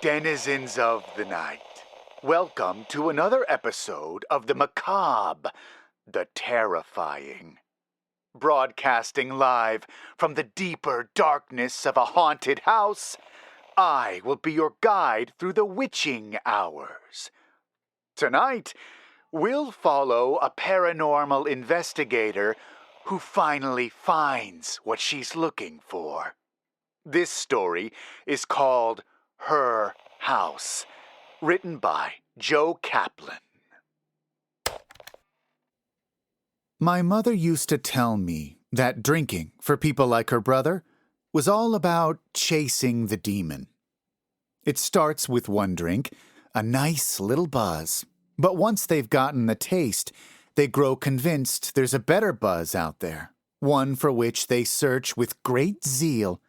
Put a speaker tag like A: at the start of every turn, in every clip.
A: Denizens of the night, welcome to another episode of the macabre, the terrifying. Broadcasting live from the deeper darkness of a haunted house, I will be your guide through the witching hours. Tonight, we'll follow a paranormal investigator who finally finds what she's looking for. This story is called Her House, written by Joe Kaplan. My mother used to tell me that drinking, for people like her brother, was all about chasing the demon. It starts with one drink, a nice little buzz. But once they've gotten the taste, they grow convinced there's a better buzz out there, one for which they search with great zeal.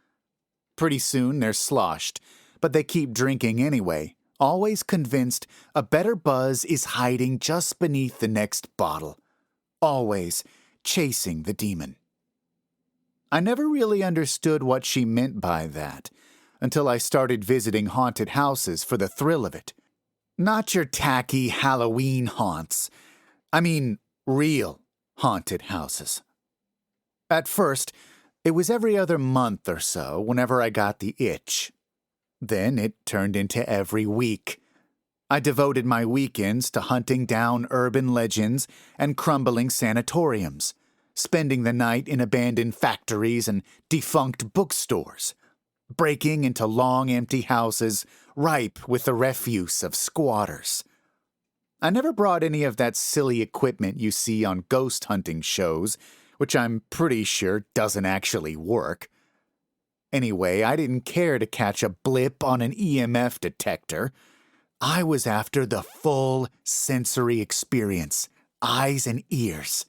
A: Pretty soon they're sloshed, but they keep drinking anyway, always convinced a better buzz is hiding just beneath the next bottle, always chasing the demon. I never really understood what she meant by that, until I started visiting haunted houses for the thrill of it. Not your tacky Halloween haunts. I mean, real haunted houses. At first, it was every other month or so whenever I got the itch. Then it turned into every week. I devoted my weekends to hunting down urban legends and crumbling sanatoriums, spending the night in abandoned factories and defunct bookstores, breaking into long empty houses ripe with the refuse of squatters. I never brought any of that silly equipment you see on ghost hunting shows, which I'm pretty sure doesn't actually work. Anyway, I didn't care to catch a blip on an EMF detector. I was after the full sensory experience, eyes and ears.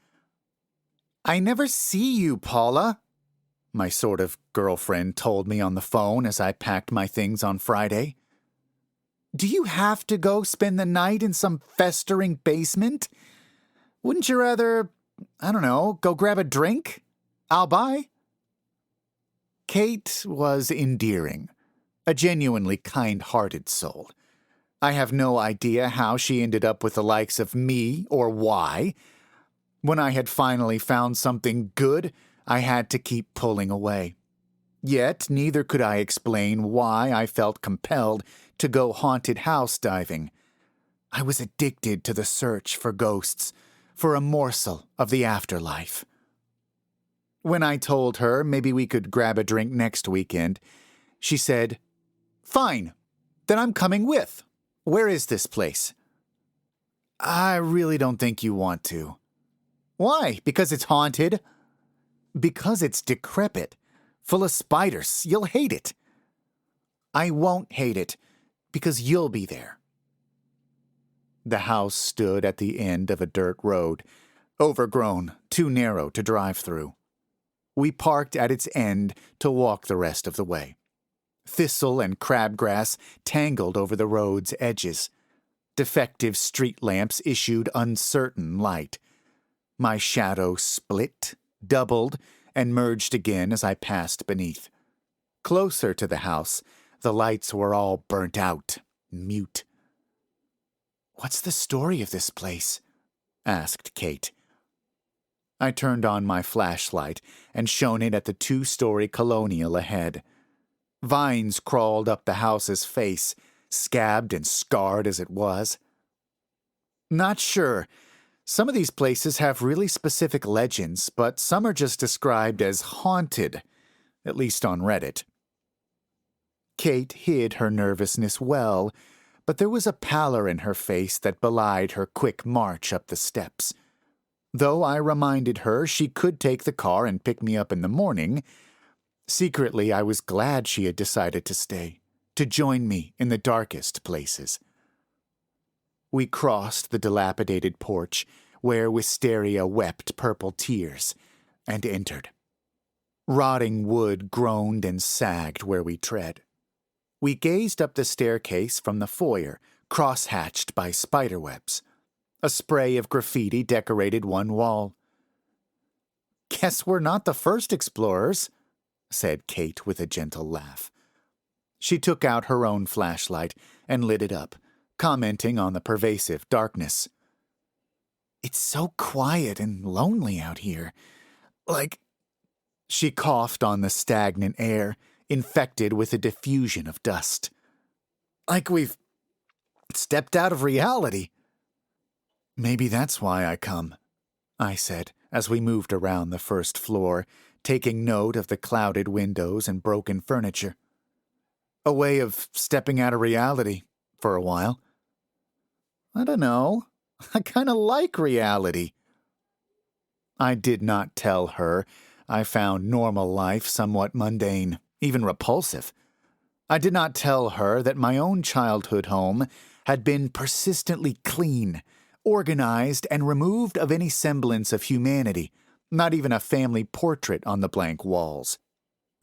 A: "I never see you, Paula," my sort of girlfriend told me on the phone as I packed my things on Friday. "Do you have to go spend the night in some festering basement? Wouldn't you rather, go grab a drink? I'll buy." Kate was endearing, a genuinely kind-hearted soul. I have no idea how she ended up with the likes of me or why. When I had finally found something good, I had to keep pulling away. Yet neither could I explain why I felt compelled to go haunted house diving. I was addicted to the search for ghosts, for a morsel of the afterlife. When I told her maybe we could grab a drink next weekend, she said, "Fine, then I'm coming with. Where is this place?" "I really don't think you want to." "Why? Because it's haunted?" "Because it's decrepit, full of spiders. You'll hate it." "I won't hate it, because you'll be there." The house stood at the end of a dirt road, overgrown, too narrow to drive through. We parked at its end to walk the rest of the way. Thistle and crabgrass tangled over the road's edges. Defective street lamps issued uncertain light. My shadow split, doubled, and merged again as I passed beneath. Closer to the house, the lights were all burnt out, mute. "What's the story of this place?" asked Kate. I turned on my flashlight and shone it at the 2-story colonial ahead. Vines crawled up the house's face, scabbed and scarred as it was. "Not sure. Some of these places have really specific legends, but some are just described as haunted, at least on Reddit." Kate hid her nervousness well, but there was a pallor in her face that belied her quick march up the steps. Though I reminded her she could take the car and pick me up in the morning, secretly I was glad she had decided to stay, to join me in the darkest places. We crossed the dilapidated porch, where wisteria wept purple tears, and entered. Rotting wood groaned and sagged where we tread. We gazed up the staircase from the foyer, cross-hatched by spiderwebs. A spray of graffiti decorated one wall. "Guess we're not the first explorers," said Kate with a gentle laugh. She took out her own flashlight and lit it up, commenting on the pervasive darkness. "It's so quiet and lonely out here. Like..." She coughed on the stagnant air, infected with a diffusion of dust. "Like we've stepped out of reality." "Maybe that's why I come," I said, as we moved around the first floor, taking note of the clouded windows and broken furniture. "A way of stepping out of reality, for a while." "I don't know. I kind of like reality." I did not tell her I found normal life somewhat mundane, even repulsive. I did not tell her that my own childhood home had been persistently clean, organized, and removed of any semblance of humanity, not even a family portrait on the blank walls.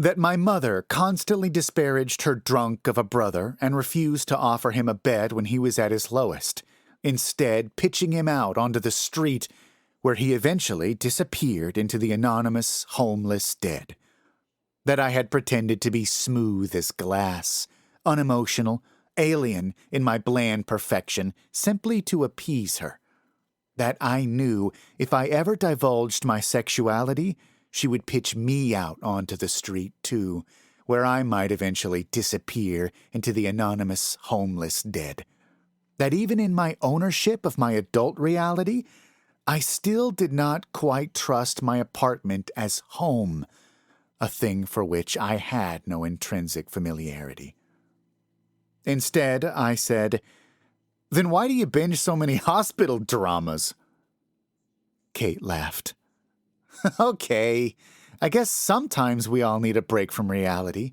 A: That my mother constantly disparaged her drunk of a brother and refused to offer him a bed when he was at his lowest, instead pitching him out onto the street, where he eventually disappeared into the anonymous, homeless dead. That I had pretended to be smooth as glass, unemotional, alien in my bland perfection, simply to appease her. That I knew if I ever divulged my sexuality, she would pitch me out onto the street, too, where I might eventually disappear into the anonymous, homeless dead. That even in my ownership of my adult reality, I still did not quite trust my apartment as home, a thing for which I had no intrinsic familiarity. Instead, I said, "Then why do you binge so many hospital dramas?" Kate laughed. "Okay, I guess sometimes we all need a break from reality.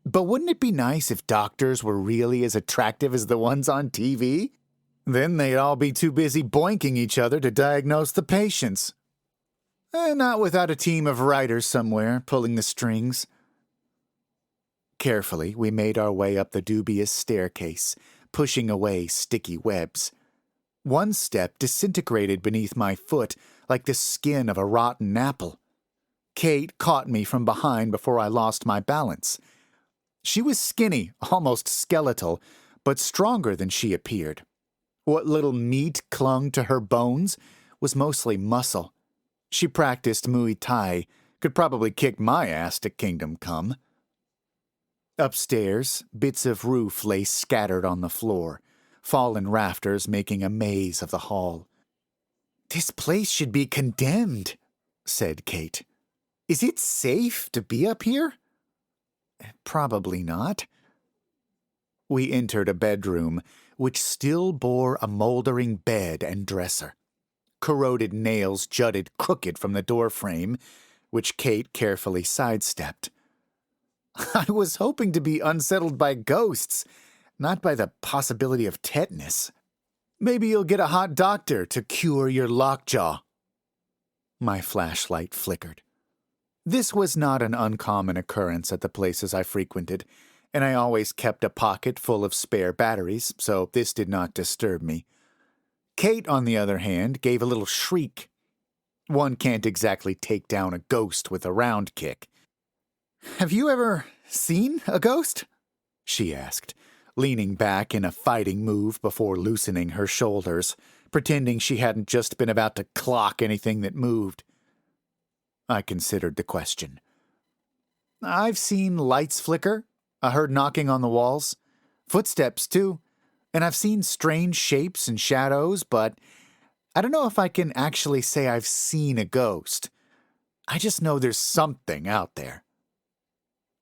A: But wouldn't it be nice if doctors were really as attractive as the ones on TV? Then they'd all be too busy boinking each other to diagnose the patients. Not without a team of writers somewhere pulling the strings." Carefully, we made our way up the dubious staircase, pushing away sticky webs. One step disintegrated beneath my foot like the skin of a rotten apple. Kate caught me from behind before I lost my balance. She was skinny, almost skeletal, but stronger than she appeared. What little meat clung to her bones was mostly muscle. She practiced Muay Thai, could probably kick my ass to Kingdom Come. Upstairs, bits of roof lay scattered on the floor, fallen rafters making a maze of the hall. "This place should be condemned," said Kate. "Is it safe to be up here?" "Probably not." We entered a bedroom which still bore a moldering bed and dresser. Corroded nails jutted crooked from the doorframe, which Kate carefully sidestepped. "I was hoping to be unsettled by ghosts, not by the possibility of tetanus. Maybe you'll get a hot doctor to cure your lockjaw." My flashlight flickered. This was not an uncommon occurrence at the places I frequented, and I always kept a pocket full of spare batteries, so this did not disturb me. Kate, on the other hand, gave a little shriek. One can't exactly take down a ghost with a round kick. "Have you ever seen a ghost?" she asked, leaning back in a fighting move before loosening her shoulders, pretending she hadn't just been about to clock anything that moved. I considered the question. "I've seen lights flicker. I heard knocking on the walls. Footsteps, too. And I've seen strange shapes and shadows, but I don't know if I can actually say I've seen a ghost. I just know there's something out there."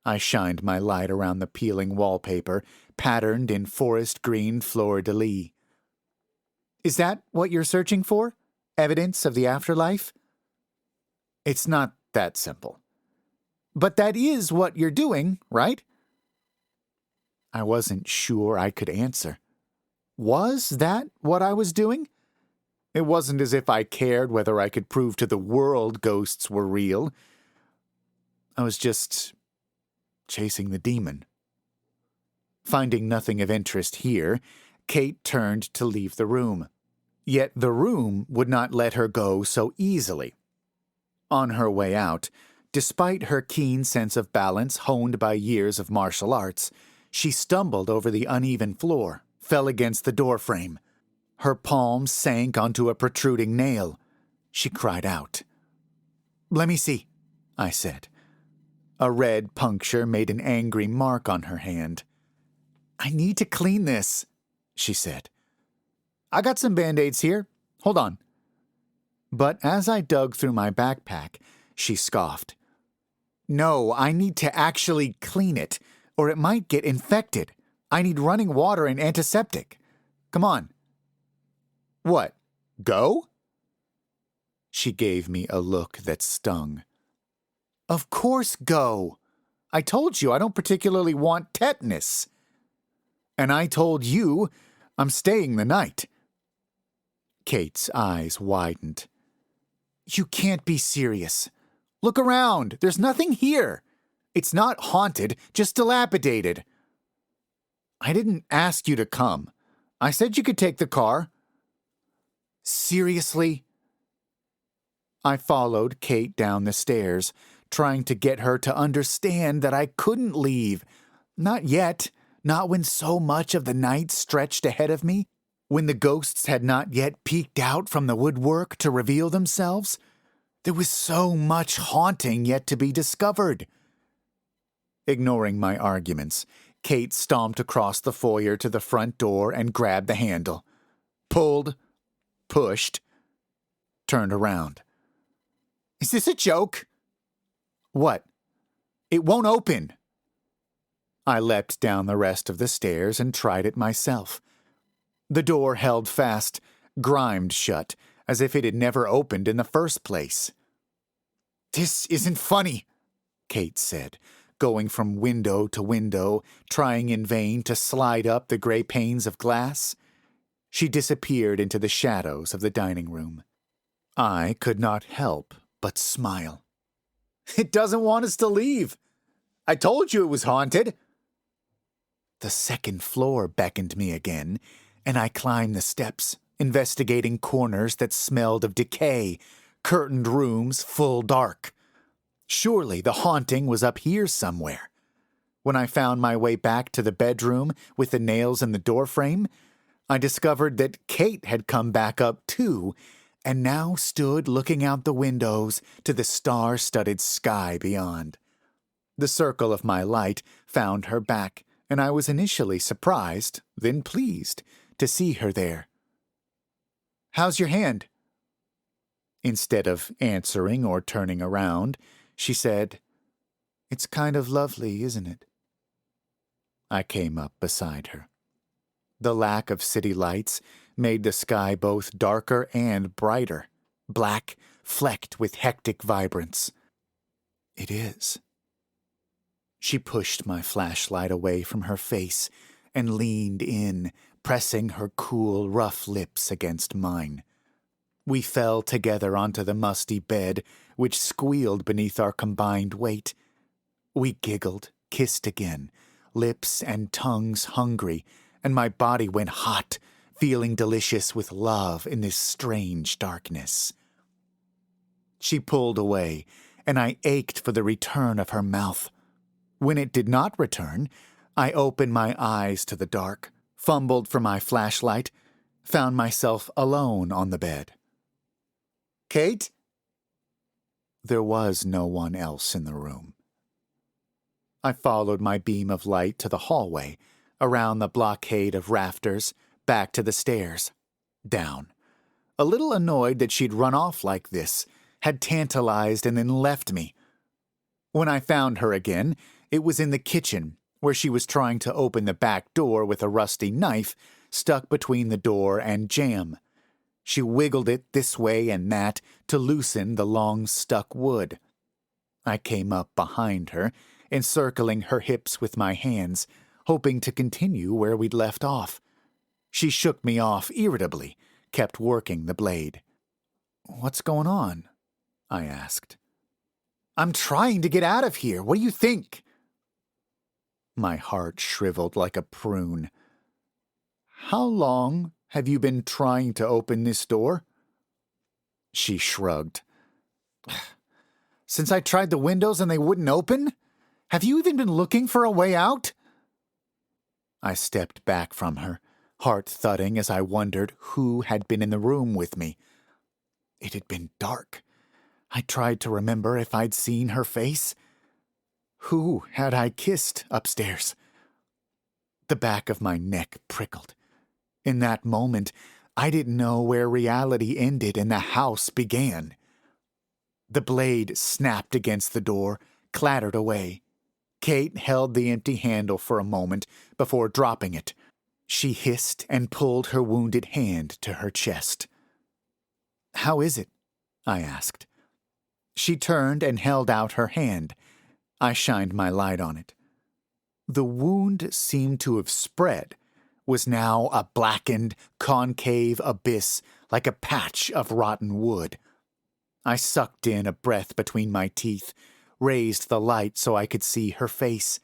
A: I shined my light around the peeling wallpaper, patterned in forest green fleur-de-lis. "Is that what you're searching for? Evidence of the afterlife?" "It's not that simple." "But that is what you're doing, right?" I wasn't sure I could answer. Was that what I was doing? It wasn't as if I cared whether I could prove to the world ghosts were real. I was just chasing the demon. Finding nothing of interest here, Kate turned to leave the room. Yet the room would not let her go so easily. On her way out, despite her keen sense of balance honed by years of martial arts, She stumbled over the uneven floor, fell against the doorframe. Her palm sank onto a protruding nail. She cried out. "Let me see," I said. A red puncture made an angry mark on her hand. "I need to clean this," she said. "I got some Band-Aids here. Hold on." But as I dug through my backpack, she scoffed. "No, I need to actually clean it, or it might get infected. I need running water and antiseptic. Come on." "What? Go?" She gave me a look that stung. "Of course go. I told you I don't particularly want tetanus. And I told you I'm staying the night." Kate's eyes widened. "You can't be serious. Look around. There's nothing here. It's not haunted, just dilapidated." "I didn't ask you to come. I said you could take the car." "Seriously?" I followed Kate down the stairs, trying to get her to understand that I couldn't leave. Not yet, not when so much of the night stretched ahead of me, when the ghosts had not yet peeked out from the woodwork to reveal themselves. There was so much haunting yet to be discovered. Ignoring my arguments, Kate stomped across the foyer to the front door and grabbed the handle. Pulled, pushed, turned around. "Is this a joke?" "What?" "It won't open." I leapt down the rest of the stairs and tried it myself. The door held fast, grimed shut, as if it had never opened in the first place. "This isn't funny," Kate said, going from window to window, trying in vain to slide up the gray panes of glass. She disappeared into the shadows of the dining room. I could not help but smile. "It doesn't want us to leave. I told you it was haunted." The second floor beckoned me again, and I climbed the steps, investigating corners that smelled of decay, curtained rooms full dark. Surely the haunting was up here somewhere. When I found my way back to the bedroom with the nails in the doorframe, I discovered that Kate had come back up too, and now stood looking out the windows to the star-studded sky beyond. The circle of my light found her back, and I was initially surprised, then pleased, to see her there. "How's your hand?" Instead of answering or turning around, she said, "It's kind of lovely, isn't it?" I came up beside her. The lack of city lights made the sky both darker and brighter, black, flecked with hectic vibrance. "It is." She pushed my flashlight away from her face and leaned in, pressing her cool, rough lips against mine. We fell together onto the musty bed, which squealed beneath our combined weight. We giggled, kissed again, lips and tongues hungry, and my body went hot, feeling delicious with love in this strange darkness. She pulled away, and I ached for the return of her mouth. When it did not return, I opened my eyes to the dark, fumbled for my flashlight, found myself alone on the bed. "Kate?" There was no one else in the room. I followed my beam of light to the hallway, around the blockade of rafters, back to the stairs, down. A little annoyed that she'd run off like this, had tantalized and then left me. When I found her again, it was in the kitchen, where she was trying to open the back door with a rusty knife stuck between the door and jamb. She wiggled it this way and that to loosen the long stuck wood. I came up behind her, encircling her hips with my hands, hoping to continue where we'd left off. She shook me off irritably, kept working the blade. "What's going on?" I asked. "I'm trying to get out of here. What do you think?" My heart shriveled like a prune. "How long have you been trying to open this door?" She shrugged. "Since I tried the windows and they wouldn't open? Have you even been looking for a way out?" I stepped back from her, heart thudding as I wondered who had been in the room with me. It had been dark. I tried to remember if I'd seen her face. Who had I kissed upstairs? The back of my neck prickled. In that moment, I didn't know where reality ended and the house began. The blade snapped against the door, clattered away. Kate held the empty handle for a moment before dropping it. She hissed and pulled her wounded hand to her chest. "How is it?" I asked. She turned and held out her hand. I shined my light on it. The wound seemed to have spread, was now a blackened, concave abyss like a patch of rotten wood. I sucked in a breath between my teeth, raised the light so I could see her face.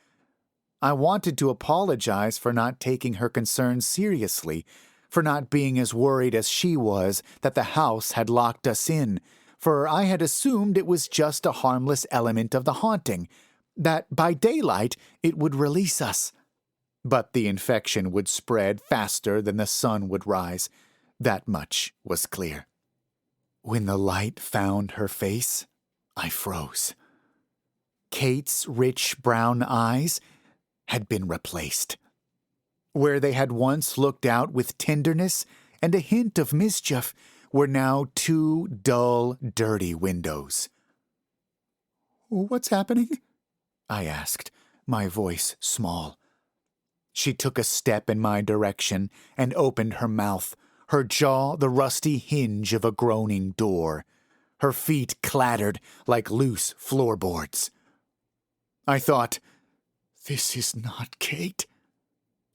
A: I wanted to apologize for not taking her concerns seriously, for not being as worried as she was that the house had locked us in, for I had assumed it was just a harmless element of the haunting, that by daylight it would release us. But the infection would spread faster than the sun would rise. That much was clear. When the light found her face, I froze. Kate's rich brown eyes had been replaced. Where they had once looked out with tenderness and a hint of mischief were now two dull, dirty windows. "What's happening?" I asked, my voice small. She took a step in my direction and opened her mouth, her jaw the rusty hinge of a groaning door. Her feet clattered like loose floorboards. I thought, this is not Kate.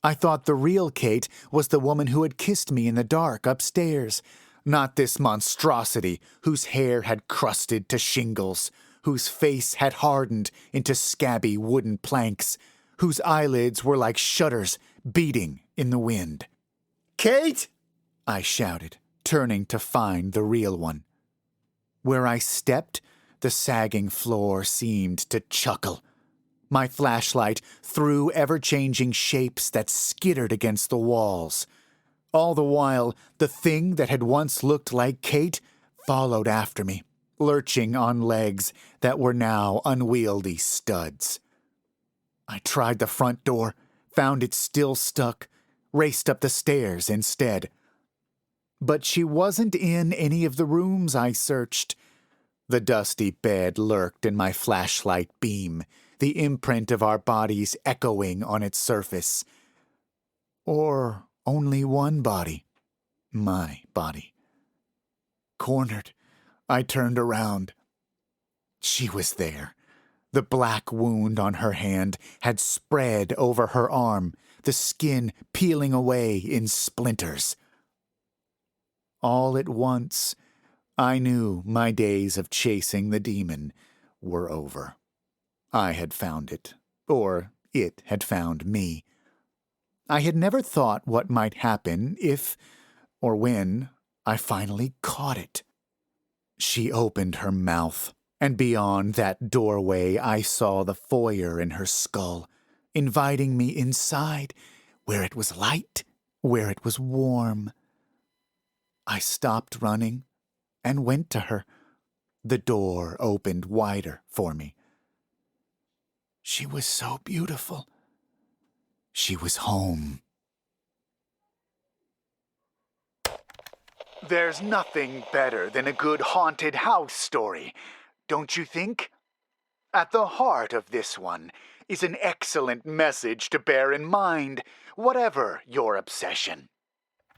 A: I thought the real Kate was the woman who had kissed me in the dark upstairs, not this monstrosity whose hair had crusted to shingles, whose face had hardened into scabby wooden planks, whose eyelids were like shutters beating in the wind. "Kate!" I shouted, turning to find the real one. Where I stepped, the sagging floor seemed to chuckle. My flashlight threw ever-changing shapes that skittered against the walls. All the while, the thing that had once looked like Kate followed after me, lurching on legs that were now unwieldy studs. I tried the front door, found it still stuck, raced up the stairs instead. But she wasn't in any of the rooms I searched. The dusty bed lurked in my flashlight beam, the imprint of our bodies echoing on its surface. Or only one body. My body. Cornered, I turned around. She was there. The black wound on her hand had spread over her arm, the skin peeling away in splinters. All at once, I knew my days of chasing the demon were over. I had found it, or it had found me. I had never thought what might happen if, or when, I finally caught it. She opened her mouth, and beyond that doorway I saw the foyer in her skull, inviting me inside, where it was light, where it was warm. I stopped running and went to her. The door opened wider for me. She was so beautiful. She was home. There's nothing better than a good haunted house story, don't you think? At the heart of this one is an excellent message to bear in mind, whatever your obsession.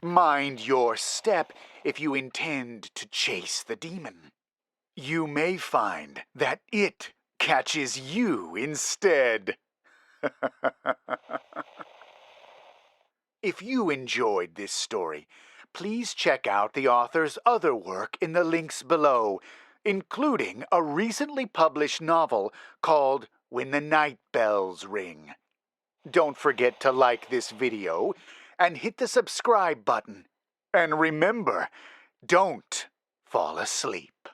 A: Mind your step if you intend to chase the demon. You may find that it catches you instead. If you enjoyed this story, please check out the author's other work in the links below, including a recently published novel called When the Night Bells Ring. Don't forget to like this video and hit the subscribe button. And remember, don't fall asleep.